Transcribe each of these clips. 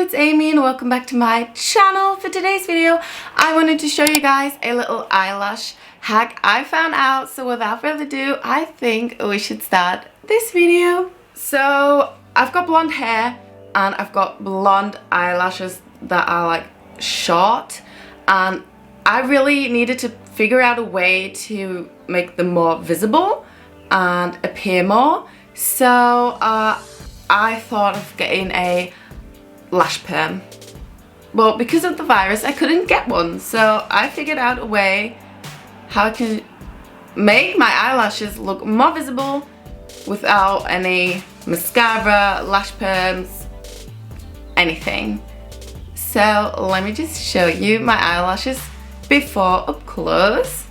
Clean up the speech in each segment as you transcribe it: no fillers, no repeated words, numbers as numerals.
it's Amy and welcome back to my channel. For today's video, I wanted to show you guys a little eyelash hack I found out. So without further ado, I think we should start this video. So I've got blonde hair and I've got blonde eyelashes that are like short, and I really needed to figure out a way to make them more visible and appear more. So I thought of getting a lash perm. Well, because of the virus, I couldn't get one. So I figured out a way how I can make my eyelashes look more visible without any mascara, lash perms, anything. So let me just show you my eyelashes before up close.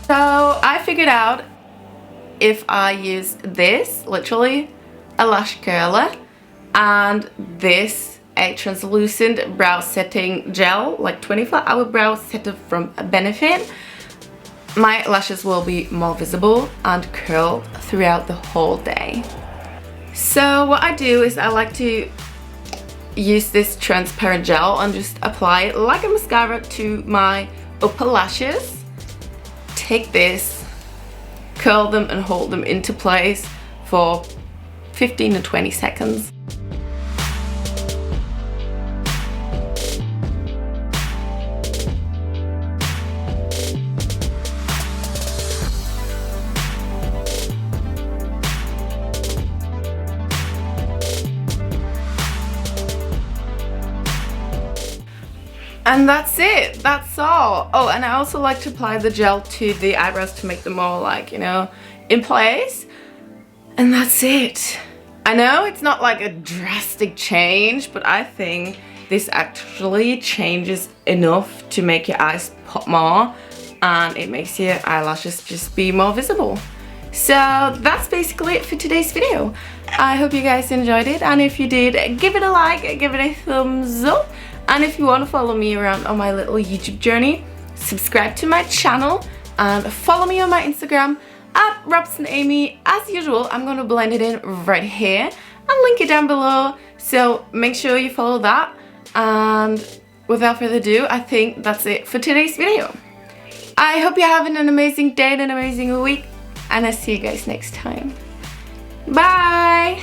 So I figured out if I use this, literally a lash curler, and this, a translucent brow setting gel, like 24-hour brow setter from Benefit, my lashes will be more visible and curl throughout the whole day. So what I do is I like to use this transparent gel and just apply it like a mascara to my upper lashes. Take this, curl them and hold them into place for 15 to 20 seconds. And that's it, that's all. Oh, and I also like to apply the gel to the eyebrows to make them more like, you know, in place. And that's it. I know it's not like a drastic change, but I think this actually changes enough to make your eyes pop more, and it makes your eyelashes just be more visible. So that's basically it for today's video. I hope you guys enjoyed it, and if you did, give it a like, give it a thumbs up. And if you want to follow me around on my little YouTube journey, subscribe to my channel and follow me on my Instagram at Robson Amy. As usual, I'm going to blend it in right here and link it down below. So make sure you follow that. And without further ado, I think that's it for today's video. I hope you're having an amazing day and an amazing week. And I'll see you guys next time. Bye!